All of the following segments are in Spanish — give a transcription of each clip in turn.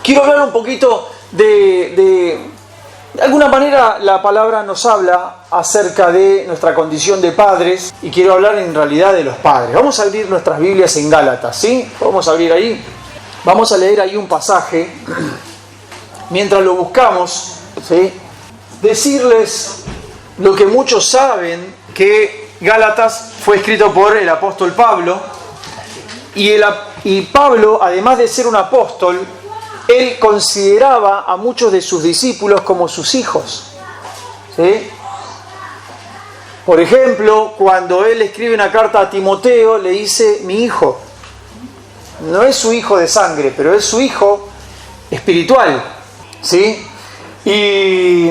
quiero hablar un poquito de alguna manera la palabra nos habla acerca de nuestra condición de padres y quiero hablar en realidad de los padres. Vamos a abrir nuestras Biblias en Gálatas, ¿sí? Vamos a abrir ahí. Vamos a leer ahí un pasaje. Mientras lo buscamos, ¿sí? Decirles lo que muchos saben, que Gálatas fue escrito por el apóstol Pablo y Pablo, además de ser un apóstol, él consideraba a muchos de sus discípulos como sus hijos, ¿sí? Por ejemplo, cuando él escribe una carta a Timoteo, le dice mi hijo. No es su hijo de sangre, pero es su hijo espiritual, ¿sí? Y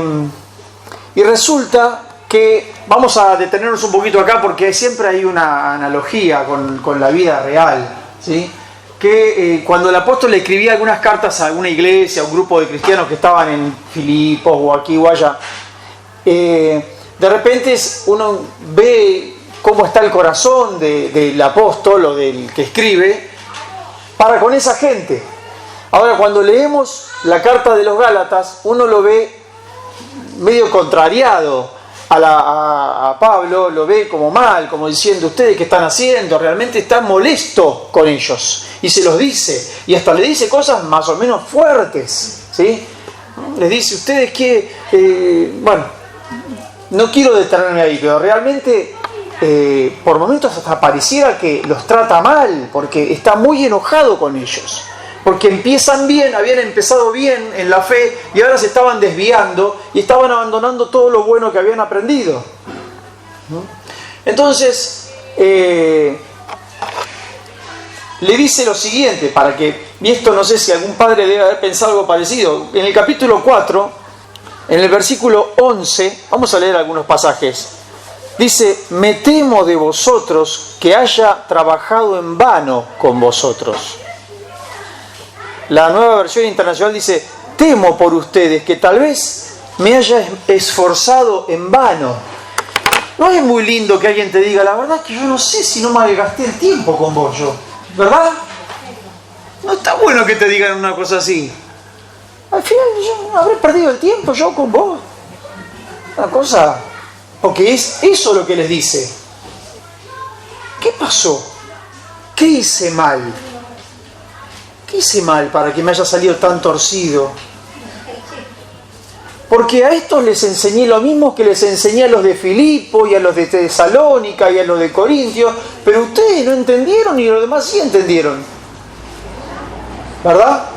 resulta que vamos a detenernos un poquito acá porque siempre hay una analogía con la vida real, ¿sí? Que cuando el apóstol le escribía algunas cartas a alguna iglesia, a un grupo de cristianos que estaban en Filipos o aquí o allá, de repente uno ve cómo está el corazón del apóstol o del que escribe para con esa gente. Ahora, cuando leemos la carta de los Gálatas, uno lo ve medio contrariado a Pablo, lo ve como mal, como diciendo, ¿ustedes qué están haciendo? Realmente está molesto con ellos. Y se los dice, y hasta le dice cosas más o menos fuertes, ¿sí? Les dice, ustedes que, bueno, no quiero detenerme ahí, pero realmente por momentos hasta pareciera que los trata mal, porque está muy enojado con ellos. Porque empiezan bien, habían empezado bien en la fe y ahora se estaban desviando y estaban abandonando todo lo bueno que habían aprendido. Entonces, le dice lo siguiente, y esto no sé si algún padre debe haber pensado algo parecido. En el capítulo 4, en el versículo 11, vamos a leer algunos pasajes. Dice, me temo de vosotros que haya trabajado en vano con vosotros. La Nueva Versión Internacional dice, temo por ustedes que tal vez me haya esforzado en vano. No es muy lindo que alguien te diga, la verdad que yo no sé si no me gasté el tiempo con vos yo, ¿verdad? No está bueno que te digan una cosa así. Al final yo habré perdido el tiempo yo con vos. Una cosa, porque es eso lo que les dice. ¿Qué pasó? ¿Qué hice mal? ¿Qué hice mal para que me haya salido tan torcido? Porque a estos les enseñé lo mismo que les enseñé a los de Filipo y a los de Tesalónica y a los de Corintios, pero ustedes no entendieron y los demás sí entendieron. ¿Verdad?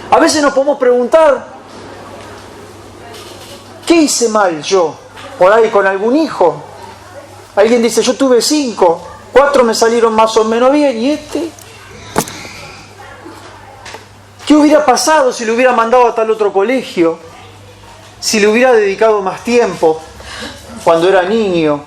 A veces nos podemos preguntar, ¿qué hice mal yo? Por ahí con algún hijo. Alguien dice, yo tuve 5, 4 me salieron más o menos bien y este... ¿Qué hubiera pasado si le hubiera mandado a tal otro colegio? Si le hubiera dedicado más tiempo cuando era niño,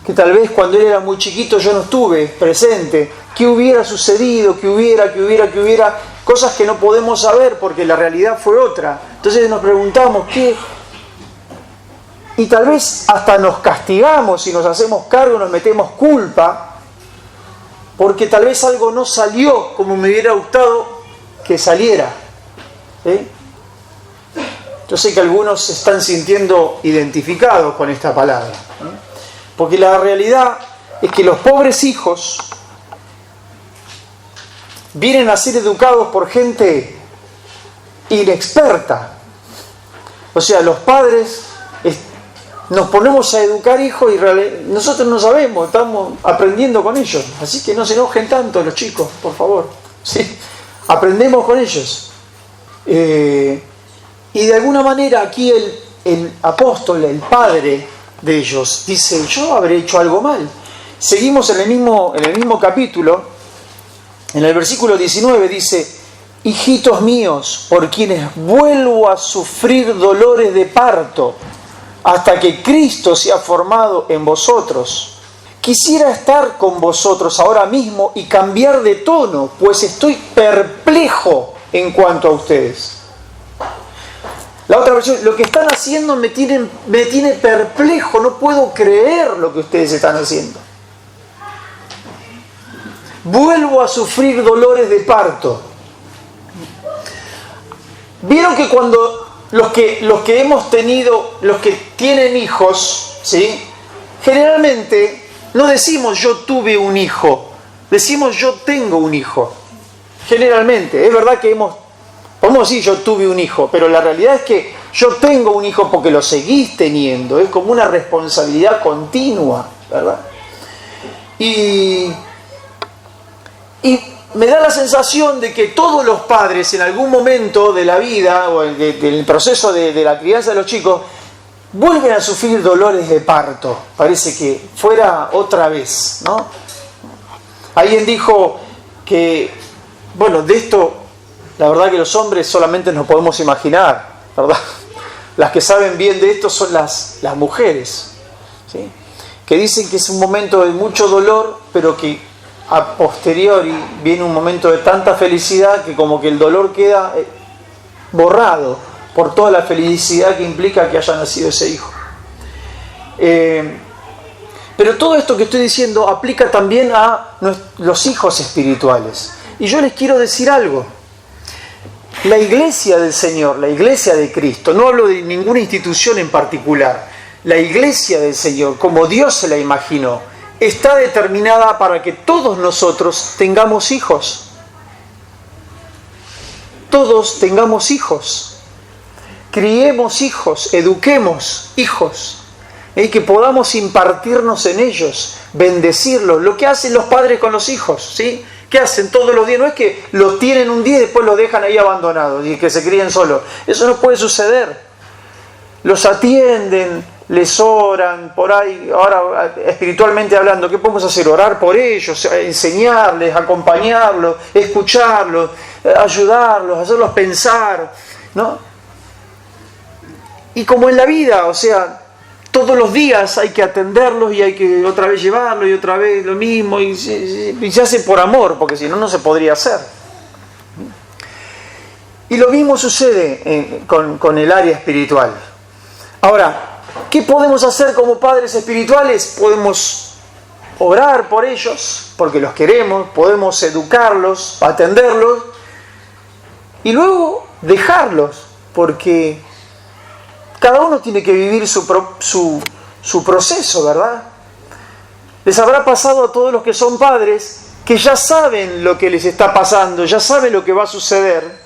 que tal vez cuando él era muy chiquito yo no estuve presente. ¿Qué hubiera sucedido? ¿Qué hubiera? Cosas que no podemos saber porque la realidad fue otra. Entonces nos preguntamos, ¿qué? Y tal vez hasta nos castigamos y nos hacemos cargo, nos metemos culpa, porque tal vez algo no salió como me hubiera gustado que saliera. ¿Sí? Yo sé que algunos se están sintiendo identificados con esta palabra, ¿sí? Porque la realidad es que los pobres hijos vienen a ser educados por gente inexperta. O sea, los padres nos ponemos a educar hijos y nosotros no sabemos, estamos aprendiendo con ellos. Así que no se enojen tanto los chicos, por favor. ¿Sí? Aprendemos con ellos. Y de alguna manera aquí el apóstol, el padre de ellos, dice, yo habré hecho algo mal. Seguimos en el mismo capítulo, en el versículo 19 dice, hijitos míos, por quienes vuelvo a sufrir dolores de parto, hasta que Cristo sea formado en vosotros. Quisiera estar con vosotros ahora mismo y cambiar de tono, pues estoy perplejo en cuanto a ustedes. La otra versión, lo que están haciendo me tiene perplejo, no puedo creer lo que ustedes están haciendo. Vuelvo a sufrir dolores de parto. Vieron que cuando los que hemos tenido, los que tienen hijos, ¿sí? Generalmente no decimos yo tuve un hijo, decimos yo tengo un hijo. Generalmente, es verdad que podemos decir yo tuve un hijo, pero la realidad es que yo tengo un hijo porque lo seguís teniendo, es como una responsabilidad continua, ¿verdad? Y me da la sensación de que todos los padres en algún momento de la vida o del proceso de la crianza de los chicos vuelven a sufrir dolores de parto. Parece que fuera otra vez, ¿no? Alguien dijo que, bueno, de esto, la verdad que los hombres solamente nos podemos imaginar, ¿verdad? Las que saben bien de esto son las mujeres, ¿sí? Que dicen que es un momento de mucho dolor, pero que a posteriori viene un momento de tanta felicidad que como que el dolor queda borrado por toda la felicidad que implica que haya nacido ese hijo. Pero todo esto que estoy diciendo aplica también a los hijos espirituales. Y yo les quiero decir algo. La iglesia del Señor, la iglesia de Cristo, no hablo de ninguna institución en particular, la iglesia del Señor, como Dios se la imaginó, está determinada para que todos nosotros tengamos hijos. Todos tengamos hijos. Criemos hijos, eduquemos hijos. Y que podamos impartirnos en ellos, bendecirlos. Lo que hacen los padres con los hijos, ¿sí? ¿Qué hacen todos los días? No es que los tienen un día y después los dejan ahí abandonados y que se críen solos. Eso no puede suceder. Los atienden, les oran, por ahí, ahora espiritualmente hablando, ¿qué podemos hacer? Orar por ellos, enseñarles, acompañarlos, escucharlos, ayudarlos, hacerlos pensar, ¿no? Y como en la vida, o sea, todos los días hay que atenderlos y hay que otra vez llevarlos y otra vez lo mismo, y se hace por amor, porque si no, no se podría hacer. Y lo mismo sucede con el área espiritual. Ahora, ¿qué podemos hacer como padres espirituales? Podemos orar por ellos, porque los queremos, podemos educarlos, atenderlos, y luego dejarlos, porque cada uno tiene que vivir su proceso, ¿verdad? Les habrá pasado a todos los que son padres que ya saben lo que les está pasando, ya saben lo que va a suceder,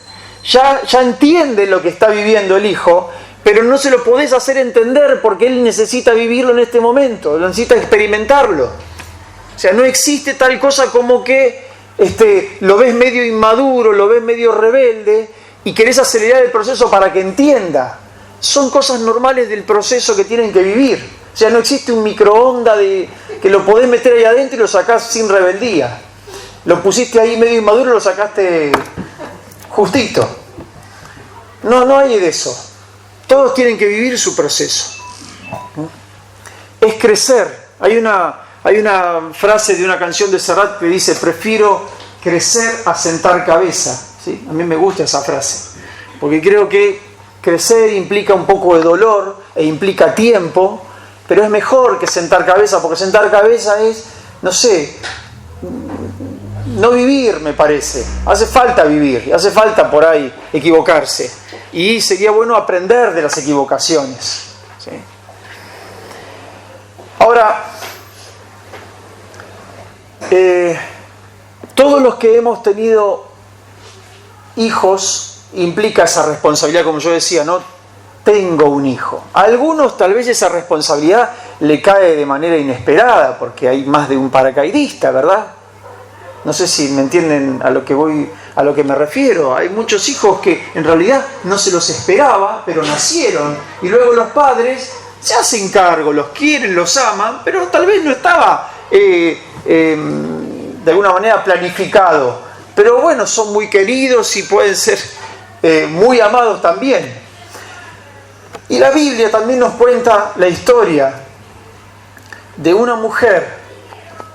ya entienden lo que está viviendo el hijo, pero no se lo podés hacer entender porque él necesita vivirlo en este momento, necesita experimentarlo. O sea, no existe tal cosa como que lo ves medio inmaduro, lo ves medio rebelde y querés acelerar el proceso para que entienda. Son cosas normales del proceso que tienen que vivir. O sea, no existe un microondas que lo podés meter ahí adentro y lo sacás sin rebeldía. Lo pusiste ahí medio inmaduro y lo sacaste justito. No hay de eso. Todos tienen que vivir su proceso. Es crecer. Hay una frase de una canción de Serrat que dice: prefiero crecer a sentar cabeza. ¿Sí? A mí me gusta esa frase, porque creo que crecer implica un poco de dolor e implica tiempo, pero es mejor que sentar cabeza, porque sentar cabeza es, no sé, no vivir, me parece. Hace falta vivir, hace falta por ahí equivocarse. Y sería bueno aprender de las equivocaciones. ¿Sí? Ahora, todos los que hemos tenido hijos implica esa responsabilidad, como yo decía, ¿no? Tengo un hijo. A algunos tal vez esa responsabilidad le cae de manera inesperada, porque hay más de un paracaidista, ¿verdad? No sé si me entienden a lo que me refiero. Hay muchos hijos que en realidad no se los esperaba, pero nacieron. Y luego los padres se hacen cargo, los quieren, los aman, pero tal vez no estaba de alguna manera planificado. Pero bueno, son muy queridos y pueden ser muy amados también. Y la Biblia también nos cuenta la historia de una mujer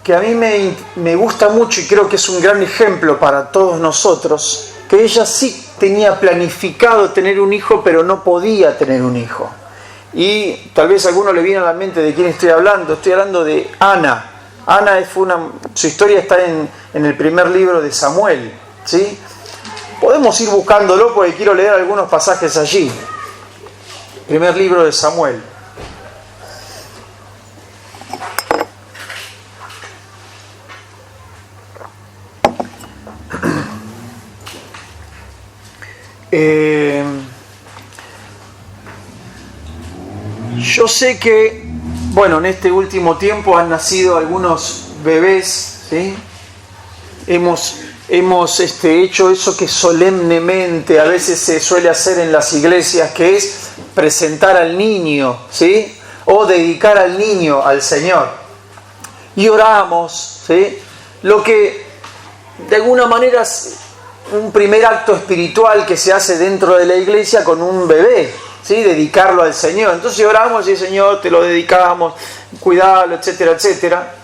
que a mí me gusta mucho y creo que es un gran ejemplo para todos nosotros, que ella sí tenía planificado tener un hijo, pero no podía tener un hijo. Y tal vez a alguno le viene a la mente de quién estoy hablando de Ana. Ana su historia está en el primer libro de Samuel, ¿sí? Podemos ir buscándolo porque quiero leer algunos pasajes allí. Primer libro de Samuel. Yo sé que, bueno, en este último tiempo han nacido algunos bebés, ¿sí? Hemos hecho eso que solemnemente a veces se suele hacer en las iglesias, que es presentar al niño, ¿sí? O dedicar al niño al Señor. Y oramos, ¿sí? Lo que de alguna manera es un primer acto espiritual que se hace dentro de la iglesia con un bebé, ¿sí? Dedicarlo al Señor. Entonces oramos y Señor, te lo dedicamos, cuidalo, etcétera, etcétera.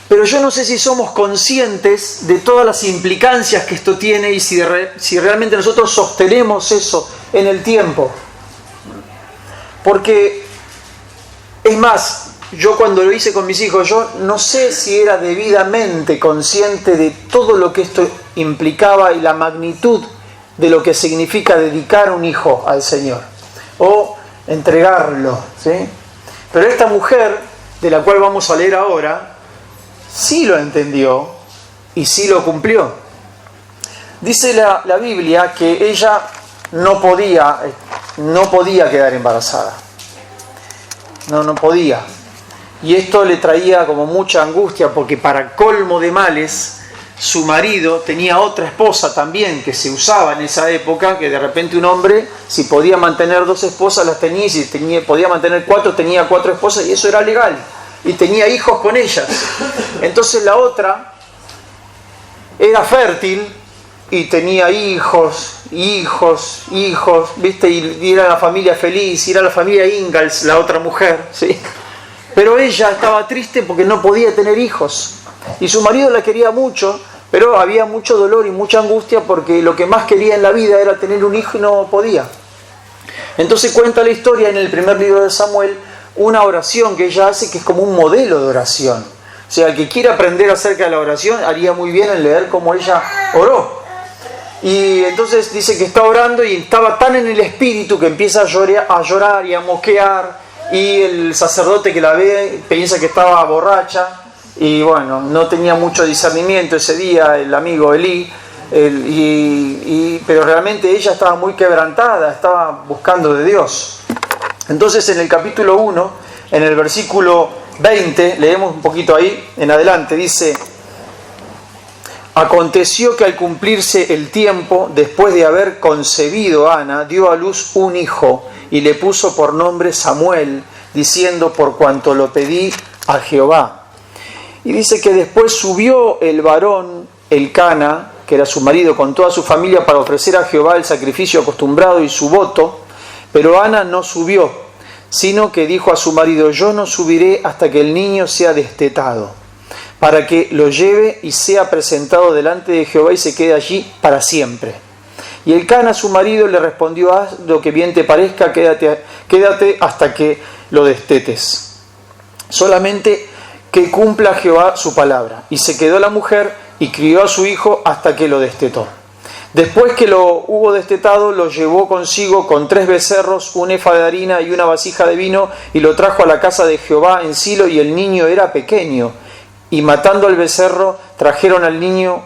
Pero yo no sé si somos conscientes de todas las implicancias que esto tiene y si realmente nosotros sostenemos eso en el tiempo. Porque, es más, yo cuando lo hice con mis hijos, yo no sé si era debidamente consciente de todo lo que esto implicaba y la magnitud de lo que significa dedicar un hijo al Señor o entregarlo, ¿sí? Pero esta mujer, de la cual vamos a leer ahora, sí lo entendió y sí lo cumplió. Dice la Biblia que ella no podía quedar embarazada. No podía. Y esto le traía como mucha angustia porque para colmo de males, su marido tenía otra esposa también que se usaba en esa época, que de repente un hombre, si podía mantener 2 esposas, las tenía, y si podía mantener 4, tenía 4 esposas y eso era legal. Y tenía hijos con ellas. Entonces la otra era fértil y tenía hijos, ¿viste? Y era la familia feliz, y era la familia Ingalls, la otra mujer, ¿sí? Pero ella estaba triste porque no podía tener hijos. Y su marido la quería mucho, pero había mucho dolor y mucha angustia porque lo que más quería en la vida era tener un hijo y no podía. Entonces cuenta la historia en el primer libro de Samuel, una oración que ella hace que es como un modelo de oración. O sea, el que quiera aprender acerca de la oración haría muy bien en leer cómo ella oró. Y entonces dice que está orando y estaba tan en el espíritu que empieza a llorar y a moquear, y el sacerdote que la ve piensa que estaba borracha y bueno, no tenía mucho discernimiento ese día el amigo Elí, pero realmente ella estaba muy quebrantada, estaba buscando de Dios. Entonces en el capítulo 1, en el versículo 20, leemos un poquito ahí en adelante, dice: aconteció que al cumplirse el tiempo, después de haber concebido Ana, dio a luz un hijo y le puso por nombre Samuel, diciendo: por cuanto lo pedí a Jehová. Y dice que después subió el varón Elcana, que era su marido, con toda su familia para ofrecer a Jehová el sacrificio acostumbrado y su voto, pero Ana no subió, sino que dijo a su marido: yo no subiré hasta que el niño sea destetado, para que lo lleve y sea presentado delante de Jehová y se quede allí para siempre. Y Elcana, su marido, le respondió: haz lo que bien te parezca, quédate hasta que lo destetes. Solamente que cumpla Jehová su palabra. Y se quedó la mujer y crió a su hijo hasta que lo destetó. Después que lo hubo destetado, lo llevó consigo con 3 becerros, un efa de harina y una vasija de vino, y lo trajo a la casa de Jehová en Silo, y el niño era pequeño. Y matando al becerro, trajeron el niño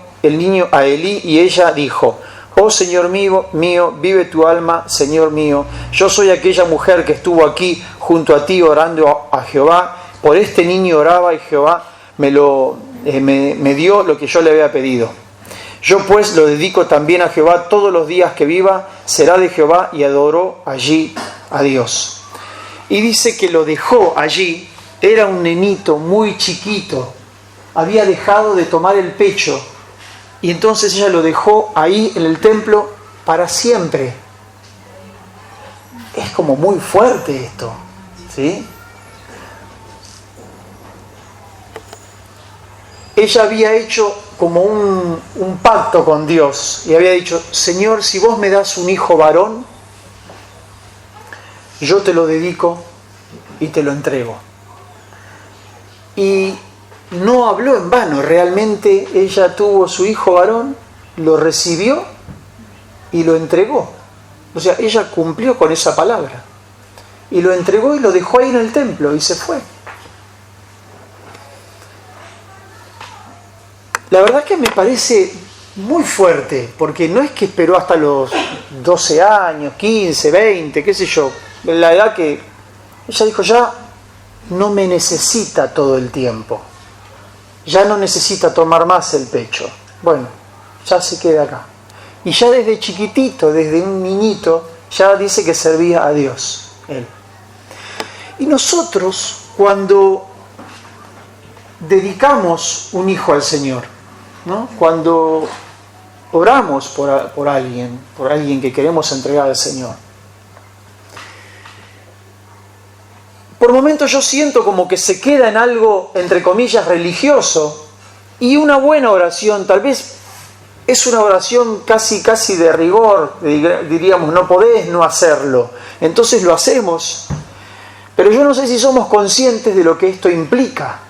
a Elí, y ella dijo: oh Señor mío, vive tu alma, Señor mío. Yo soy aquella mujer que estuvo aquí junto a ti orando a Jehová. Por este niño oraba y Jehová me dio lo que yo le había pedido. Yo pues lo dedico también a Jehová todos los días que viva, será de Jehová, y adoró allí a Dios. Y dice que lo dejó allí, era un nenito muy chiquito, había dejado de tomar el pecho, y entonces ella lo dejó ahí en el templo para siempre. Es como muy fuerte esto, ¿sí? Ella había hecho como un pacto con Dios y había dicho: Señor, si vos me das un hijo varón, yo te lo dedico y te lo entrego. Y no habló en vano, realmente ella tuvo su hijo varón, lo recibió y lo entregó. O sea, ella cumplió con esa palabra. Y lo entregó y lo dejó ahí en el templo y se fue. La verdad que me parece muy fuerte, porque no es que esperó hasta los 12 años, 15, 20, qué sé yo, la edad que ella dijo, ya no me necesita todo el tiempo, ya no necesita tomar más el pecho, bueno, ya se queda acá. Y ya desde chiquitito, desde un niñito, ya dice que servía a Dios, él. Y nosotros, cuando dedicamos un hijo al Señor, ¿no? Cuando oramos por alguien que queremos entregar al Señor, por momentos yo siento como que se queda en algo, entre comillas, religioso, y una buena oración, tal vez es una oración casi de rigor, diríamos, no podés no hacerlo, entonces lo hacemos, pero yo no sé si somos conscientes de lo que esto implica.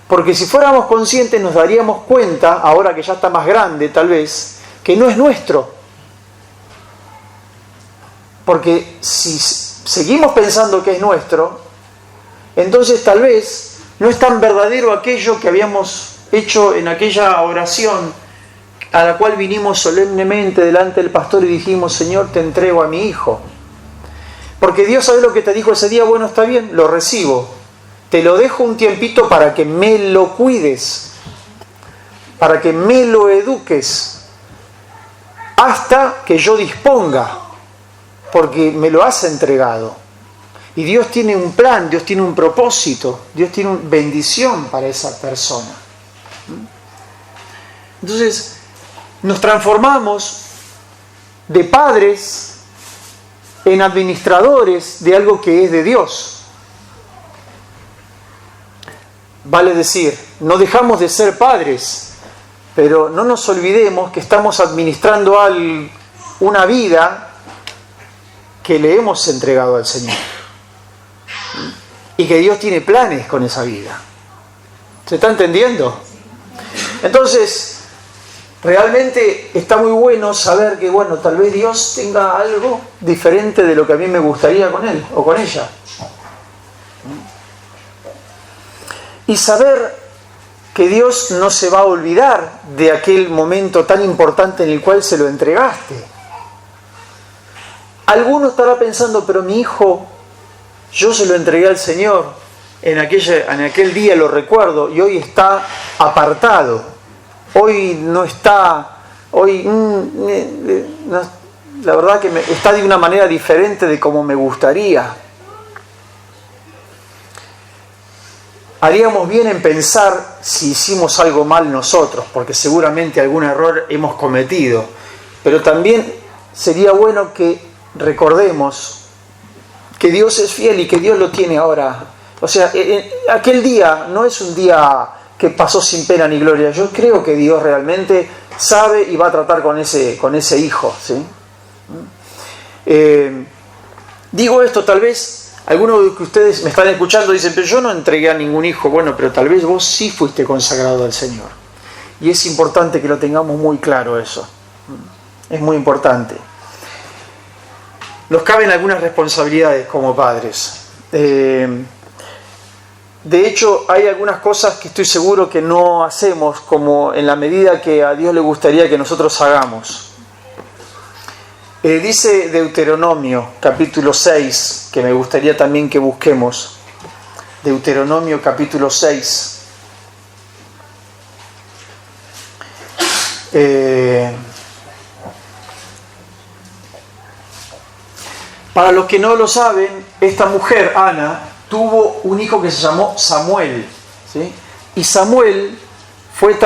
Porque si fuéramos conscientes nos daríamos cuenta, ahora que ya está más grande tal vez, que no es nuestro. Porque si seguimos pensando que es nuestro, entonces tal vez no es tan verdadero aquello que habíamos hecho en aquella oración a la cual vinimos solemnemente delante del pastor y dijimos, Señor, te entrego a mi hijo. Porque Dios sabe lo que te dijo ese día, bueno, está bien, lo recibo. Te lo dejo un tiempito para que me lo cuides, para que me lo eduques, hasta que yo disponga, porque me lo has entregado. Y Dios tiene un plan, Dios tiene un propósito, Dios tiene una bendición para esa persona. Entonces, nos transformamos de padres en administradores de algo que es de Dios. Vale decir, no dejamos de ser padres, pero no nos olvidemos que estamos administrando una vida que le hemos entregado al Señor. Y que Dios tiene planes con esa vida. ¿Se está entendiendo? Entonces, realmente está muy bueno saber que, bueno, tal vez Dios tenga algo diferente de lo que a mí me gustaría con él o con ella. Y saber que Dios no se va a olvidar de aquel momento tan importante en el cual se lo entregaste. Alguno estará pensando, pero mi hijo, yo se lo entregué al Señor, en aquel día lo recuerdo, y hoy está apartado. Hoy no está, la verdad que está de una manera diferente de como me gustaría. Haríamos bien en pensar si hicimos algo mal nosotros, porque seguramente algún error hemos cometido, pero también sería bueno que recordemos que Dios es fiel y que Dios lo tiene ahora. O sea, aquel día no es un día que pasó sin pena ni gloria. Yo creo que Dios realmente sabe y va a tratar con ese hijo, ¿sí? Digo esto, tal vez algunos de ustedes me están escuchando y dicen, pero yo no entregué a ningún hijo. Bueno, pero tal vez vos sí fuiste consagrado al Señor. Y es importante que lo tengamos muy claro eso. Es muy importante. Nos caben algunas responsabilidades como padres. De hecho, hay algunas cosas que estoy seguro que no hacemos como en la medida que a Dios le gustaría que nosotros hagamos. Dice Deuteronomio, capítulo 6, que me gustaría también que busquemos. Deuteronomio, capítulo 6. Para los que no lo saben, esta mujer, Ana, tuvo un hijo que se llamó Samuel, ¿sí? Y Samuel fue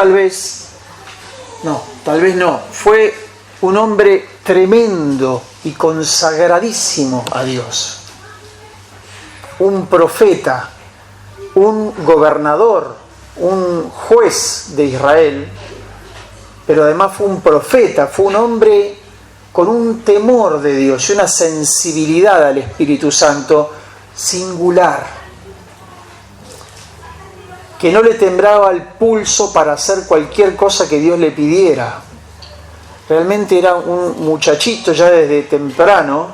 fue un hombre tremendo y consagradísimo a Dios. Un profeta, un gobernador, un juez de Israel, pero además fue un profeta, fue un hombre con un temor de Dios y una sensibilidad al Espíritu Santo singular, que no le temblaba el pulso para hacer cualquier cosa que Dios le pidiera. realmente era un muchachito ya desde temprano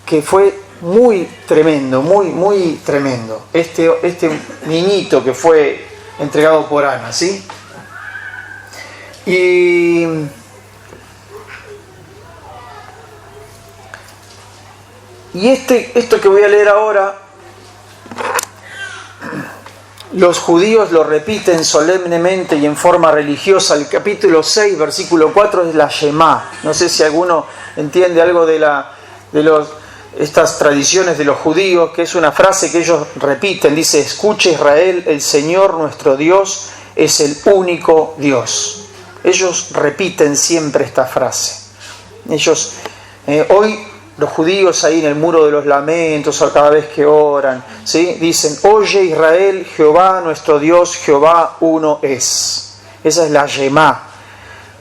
que fue muy tremendo, muy tremendo. Este niñito que fue entregado por Ana, ¿sí? Y esto que voy a leer ahora, los judíos lo repiten solemnemente y en forma religiosa. El capítulo 6, versículo 4 es la Shema. No sé si alguno entiende algo de estas tradiciones de los judíos, que es una frase que ellos repiten. Dice: escucha Israel, el Señor nuestro Dios es el único Dios. Ellos repiten siempre esta frase. Hoy los judíos ahí en el muro de los lamentos, o cada vez que oran, ¿sí? Dicen: oye Israel, Jehová nuestro Dios, Jehová uno es. Esa es la Shema,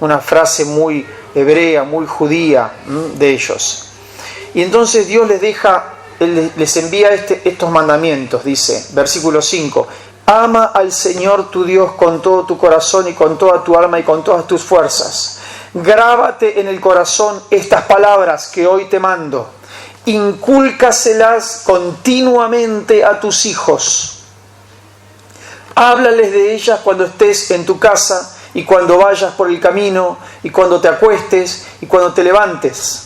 una frase muy hebrea, muy judía de ellos. Y entonces Dios les envía estos mandamientos. Dice, versículo 5: ama al Señor tu Dios con todo tu corazón y con toda tu alma y con todas tus fuerzas. Grábate en el corazón estas palabras que hoy te mando. Incúlcaselas continuamente a tus hijos. Háblales de ellas cuando estés en tu casa y cuando vayas por el camino y cuando te acuestes y cuando te levantes.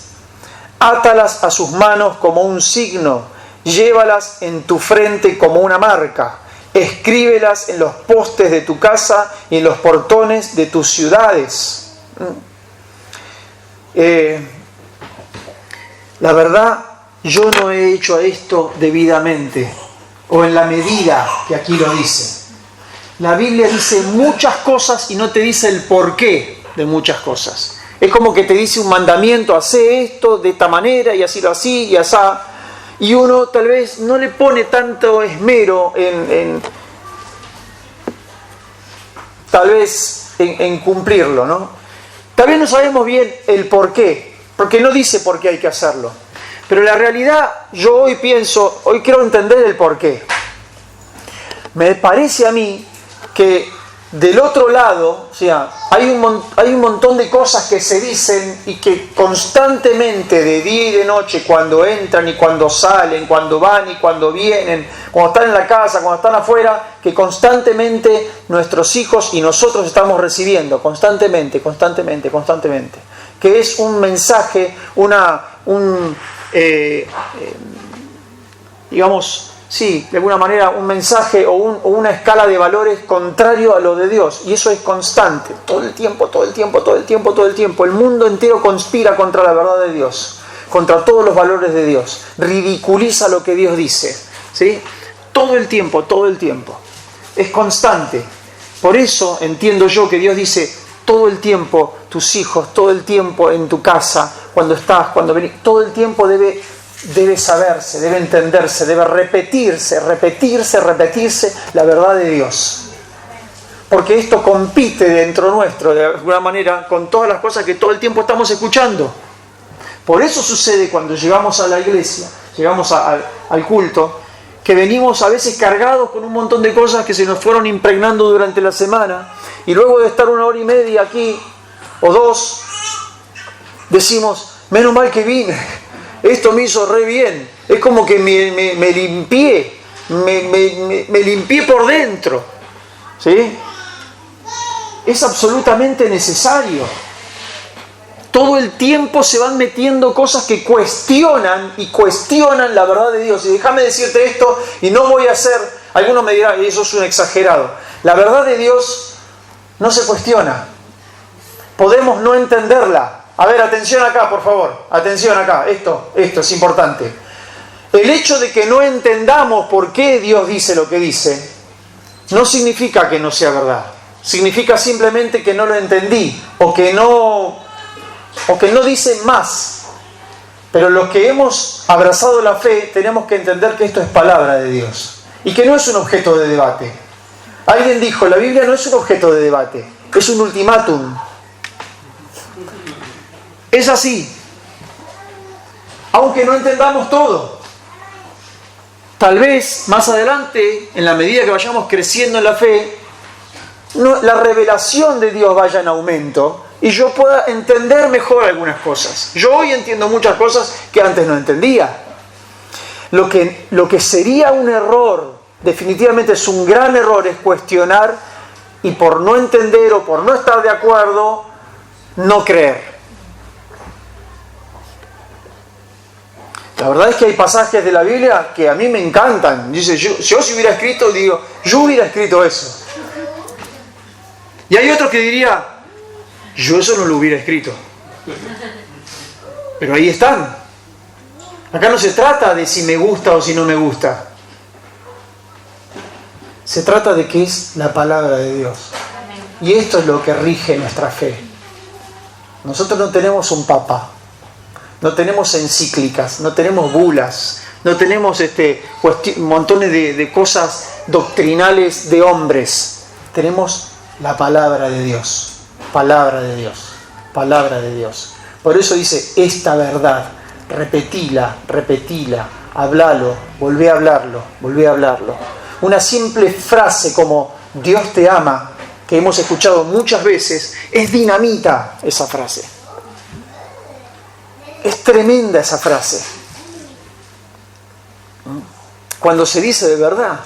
Átalas a sus manos como un signo. Llévalas en tu frente como una marca. Escríbelas en los postes de tu casa y en los portones de tus ciudades. La verdad, yo no he hecho esto debidamente o en la medida que aquí lo dice. La Biblia dice muchas cosas y no te dice el porqué de muchas cosas. Es como que te dice un mandamiento: hace esto de esta manera y así y asá. Y uno tal vez no le pone tanto esmero en cumplirlo, ¿no? Tal vez no sabemos bien el por qué, porque no dice por qué hay que hacerlo. Pero la realidad, yo hoy quiero entender el por qué. Me parece a mí que del otro lado, o sea, hay un montón de cosas que se dicen y que constantemente, de día y de noche, cuando entran y cuando salen, cuando van y cuando vienen, cuando están en la casa, cuando están afuera, que constantemente nuestros hijos y nosotros estamos recibiendo, constantemente, que es un mensaje, de alguna manera un mensaje o una escala de valores contrario a lo de Dios. Y eso es constante, todo el tiempo. El mundo entero conspira contra la verdad de Dios, contra todos los valores de Dios. Ridiculiza lo que Dios dice, ¿sí? Todo el tiempo. Es constante. Por eso entiendo yo que Dios dice: todo el tiempo tus hijos, todo el tiempo en tu casa, cuando estás, cuando venís, todo el tiempo debe saberse, debe entenderse, debe repetirse la verdad de Dios. Porque esto compite dentro nuestro, de alguna manera, con todas las cosas que todo el tiempo estamos escuchando. Por eso sucede cuando llegamos a la iglesia, llegamos al culto, que venimos a veces cargados con un montón de cosas que se nos fueron impregnando durante la semana, y luego de estar 1 hora y media aquí, o 2, decimos: menos mal que vine. Esto me hizo re bien. Es como que me limpié. Me limpié por dentro. ¿Sí? Es absolutamente necesario. Todo el tiempo se van metiendo cosas que cuestionan la verdad de Dios. Y déjame decirte esto, y no voy a hacer... Algunos me dirán: eso es un exagerado. La verdad de Dios no se cuestiona. Podemos no entenderla. A ver, atención acá, por favor. Atención acá. Esto es importante. El hecho de que no entendamos por qué Dios dice lo que dice, no significa que no sea verdad. Significa simplemente que no lo entendí, o que no dice más. Pero los que hemos abrazado la fe tenemos que entender que esto es palabra de Dios y que no es un objeto de debate. Alguien dijo: la Biblia no es un objeto de debate, es un ultimátum. Es así. Aunque no entendamos todo. Tal vez más adelante, en la medida que vayamos creciendo en la fe, la revelación de Dios vaya en aumento y yo pueda entender mejor algunas cosas. Yo hoy entiendo muchas cosas que antes no entendía. Lo que sería un error, definitivamente es un gran error, es cuestionar y por no entender o por no estar de acuerdo, no creer. La verdad es que hay pasajes de la Biblia que a mí me encantan. Dice, yo si hubiera escrito, digo, yo hubiera escrito eso. Y hay otros que diría, yo eso no lo hubiera escrito. Pero ahí están. Acá no se trata de si me gusta o si no me gusta. Se trata de que es la palabra de Dios. Y esto es lo que rige nuestra fe. Nosotros no tenemos un papa. No tenemos encíclicas, no tenemos bulas, no tenemos montones de cosas doctrinales de hombres. Tenemos la palabra de Dios, palabra de Dios, palabra de Dios. Por eso dice, esta verdad, repetila, hablalo, volvé a hablarlo. Una simple frase como Dios te ama, que hemos escuchado muchas veces, es dinamita esa frase. Es tremenda esa frase. Cuando se dice de verdad,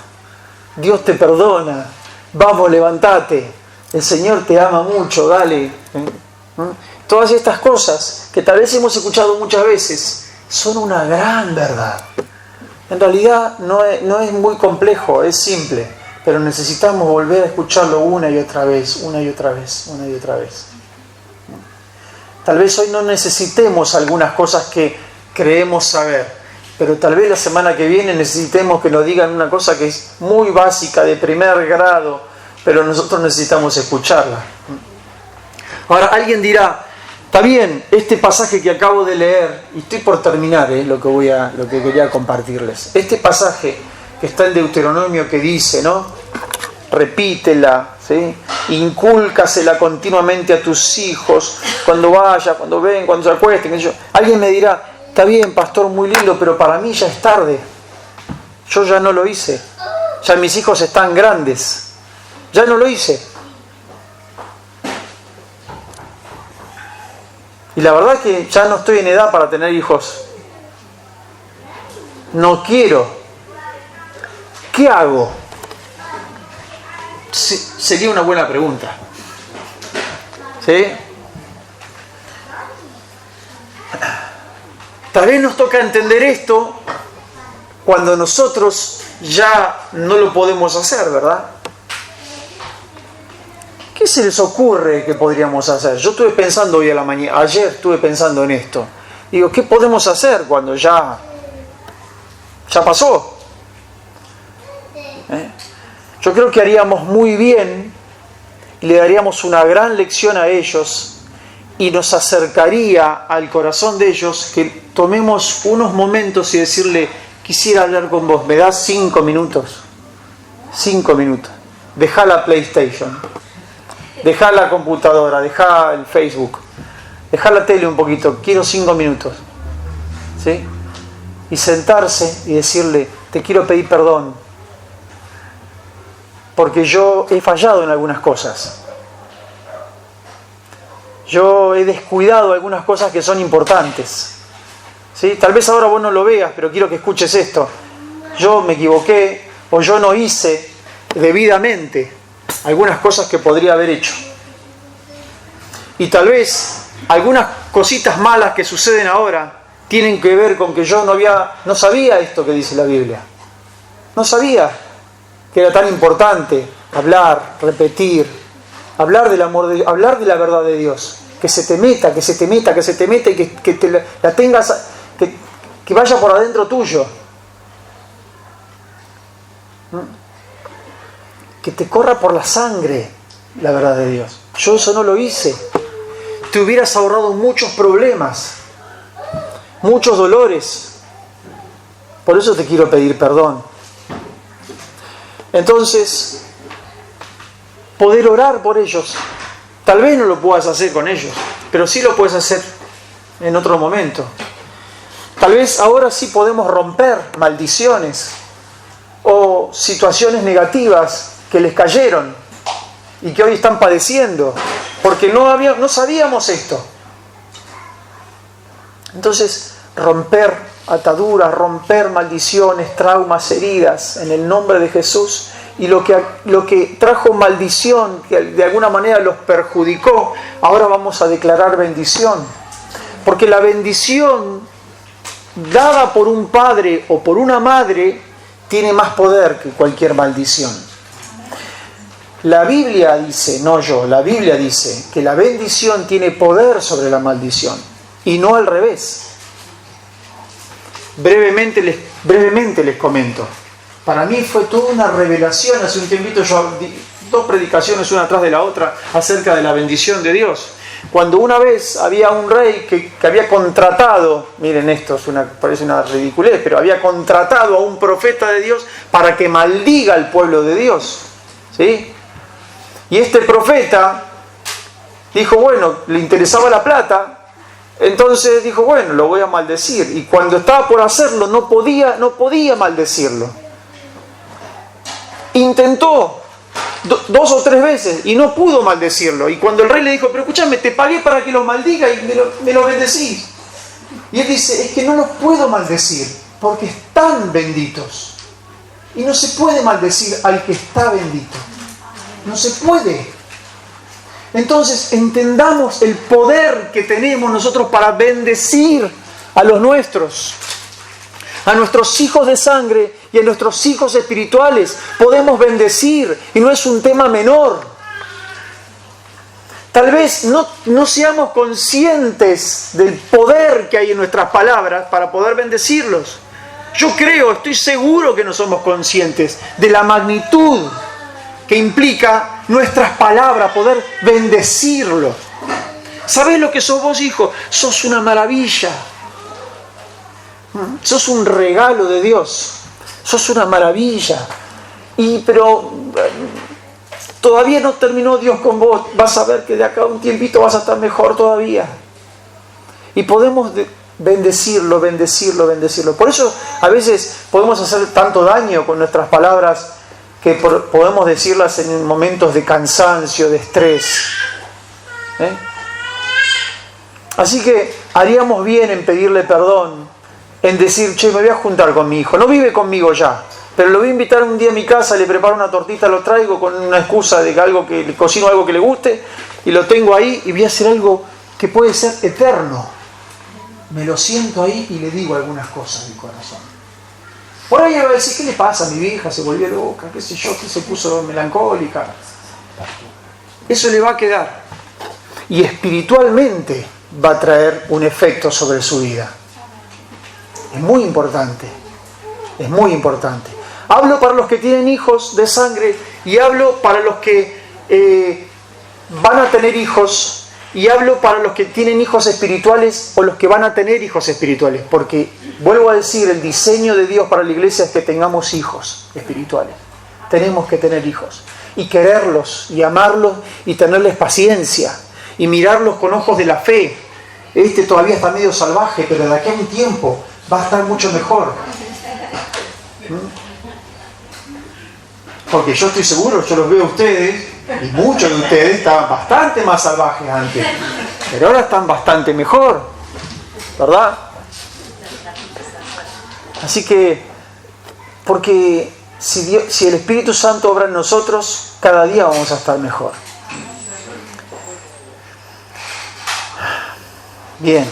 Dios te perdona, vamos, levántate, el Señor te ama mucho, dale. Todas estas cosas que tal vez hemos escuchado muchas veces son una gran verdad. En realidad no es muy complejo, es simple, pero necesitamos volver a escucharlo una y otra vez. Tal vez hoy no necesitemos algunas cosas que creemos saber, pero tal vez la semana que viene necesitemos que nos digan una cosa que es muy básica, de primer grado, pero nosotros necesitamos escucharla. Ahora alguien dirá, está bien, este pasaje que acabo de leer, y estoy por terminar lo que quería compartirles. Este pasaje que está en Deuteronomio que dice, ¿no? Repítela, ¿sí? Incúlcasela continuamente a tus hijos, cuando vayan, cuando ven, cuando se acuesten. Alguien me dirá, está bien, pastor, muy lindo, pero para mí ya es tarde. Yo ya no lo hice. Ya mis hijos están grandes. Ya no lo hice. Y la verdad que ya no estoy en edad para tener hijos. No quiero. ¿Qué hago? Sería una buena pregunta. ¿Sí? Tal vez nos toca entender esto cuando nosotros ya no lo podemos hacer, ¿verdad? ¿Qué se les ocurre que podríamos hacer? Yo estuve pensando hoy a la mañana, ayer estuve pensando en esto. Digo, ¿qué podemos hacer cuando ya pasó? Yo creo que haríamos muy bien y le daríamos una gran lección a ellos y nos acercaría al corazón de ellos que tomemos unos momentos y decirle, quisiera hablar con vos, ¿me das 5 minutos? 5 minutos. Dejá la PlayStation, dejá la computadora, dejá el Facebook, dejá la tele un poquito, quiero 5 minutos. ¿Sí? Y sentarse y decirle, te quiero pedir perdón, porque yo he fallado en algunas cosas. Yo he descuidado algunas cosas que son importantes. ¿Sí? Tal vez ahora vos no lo veas, pero quiero que escuches esto. Yo me equivoqué o yo no hice debidamente algunas cosas que podría haber hecho. Y tal vez algunas cositas malas que suceden ahora tienen que ver con que yo no sabía esto que dice la Biblia. No sabía que era tan importante hablar, repetir, hablar del amor de Dios, hablar de la verdad de Dios, que se te meta y que te la tengas, que vaya por adentro tuyo, que te corra por la sangre la verdad de Dios. Yo eso no lo hice. Te hubieras ahorrado muchos problemas, muchos dolores. Por eso te quiero pedir perdón. Entonces, poder orar por ellos. Tal vez no lo puedas hacer con ellos, pero sí lo puedes hacer en otro momento. Tal vez ahora sí podemos romper maldiciones o situaciones negativas que les cayeron y que hoy están padeciendo porque no sabíamos esto. Entonces, romper ataduras, romper maldiciones, traumas, heridas, en el nombre de Jesús. Y lo que trajo maldición, que de alguna manera los perjudicó, ahora vamos a declarar bendición. Porque la bendición dada por un padre o por una madre tiene más poder que cualquier maldición. La Biblia dice, no yo, la Biblia dice que la bendición tiene poder sobre la maldición y no al revés. Brevemente les comento. Para mí fue toda una revelación. Hace un tiempito yo di 2 predicaciones una tras de la otra acerca de la bendición de Dios. Cuando una vez había un rey que había contratado, miren esto, parece una ridiculez, pero había contratado a un profeta de Dios para que maldiga al pueblo de Dios. ¿Sí? Y este profeta dijo, bueno, le interesaba la plata, entonces dijo, bueno, lo voy a maldecir. Y cuando estaba por hacerlo, no podía maldecirlo. Intentó 2 o 3 veces y no pudo maldecirlo. Y cuando el rey le dijo, pero escúchame, te pagué para que lo maldiga y me lo bendecís. Y él dice, es que no los puedo maldecir porque están benditos. Y no se puede maldecir al que está bendito. No se puede. Entonces entendamos el poder que tenemos nosotros para bendecir a los nuestros. A nuestros hijos de sangre y a nuestros hijos espirituales podemos bendecir, y no es un tema menor. Tal vez no seamos conscientes del poder que hay en nuestras palabras para poder bendecirlos. Yo estoy seguro que no somos conscientes de la magnitud que implica nuestras palabras, poder bendecirlos. ¿Sabés lo que sos vos, hijo? Sos una maravilla. Sos un regalo de Dios. Sos una maravilla. Pero todavía no terminó Dios con vos. Vas a ver que de acá a un tiempito vas a estar mejor todavía. Y podemos bendecirlo. Por eso a veces podemos hacer tanto daño con nuestras palabras que podemos decirlas en momentos de cansancio, de estrés. Así que haríamos bien en pedirle perdón, en decir, me voy a juntar con mi hijo. No vive conmigo ya, pero lo voy a invitar un día a mi casa, le preparo una tortita, lo traigo con una excusa de que le cocino algo que le guste, y lo tengo ahí, y voy a hacer algo que puede ser eterno. Me lo siento ahí y le digo algunas cosas del corazón. Por ahí va a decir, ¿qué le pasa a mi vieja? Se volvió loca, qué sé yo, que se puso melancólica. Eso le va a quedar. Y espiritualmente va a traer un efecto sobre su vida. Es muy importante. Hablo para los que tienen hijos de sangre y hablo para los que van a tener hijos, y hablo para los que tienen hijos espirituales o los que van a tener hijos espirituales, porque vuelvo a decir, el diseño de Dios para la iglesia es que tengamos hijos espirituales. Tenemos que tener hijos y quererlos y amarlos y tenerles paciencia y mirarlos con ojos de la fe. Este todavía está medio salvaje, pero de aquí a un tiempo va a estar mucho mejor. Porque yo estoy seguro, yo los veo a ustedes, y muchos de ustedes estaban bastante más salvajes antes, pero ahora están bastante mejor, ¿verdad? Así que, porque si el Espíritu Santo obra en nosotros, cada día vamos a estar mejor. Bien.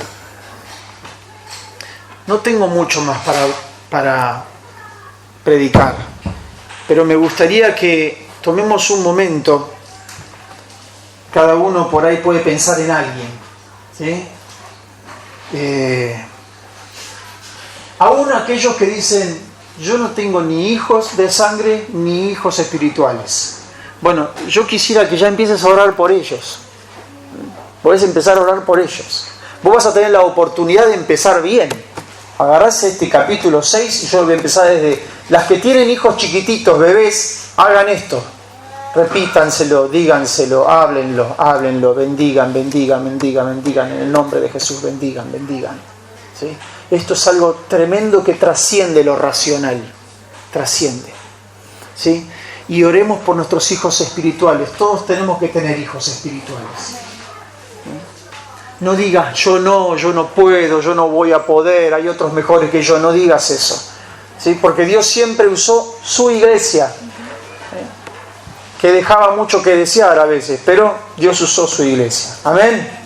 No tengo mucho más para predicar, pero me gustaría que tomemos un momento. Cada uno por ahí puede pensar en alguien, ¿sí? Aún aquellos que dicen, yo no tengo ni hijos de sangre ni hijos espirituales. Bueno, yo quisiera que ya empieces a orar por ellos. Podés empezar a orar por ellos. Vos vas a tener la oportunidad de empezar bien. Agarrás este capítulo 6 y yo voy a empezar desde las que tienen hijos chiquititos, bebés, hagan esto. Repítanselo, díganselo, háblenlo, bendigan, en el nombre de Jesús, bendigan. ¿Sí? Esto es algo tremendo que trasciende lo racional, trasciende. ¿Sí? y oremos por nuestros hijos espirituales. Todos tenemos que tener hijos espirituales. No digas, yo no puedo, yo no voy a poder, hay otros mejores que yo. No digas eso, ¿sí? Porque Dios siempre usó su iglesia, que dejaba mucho que desear a veces, pero Dios usó su iglesia. Amén.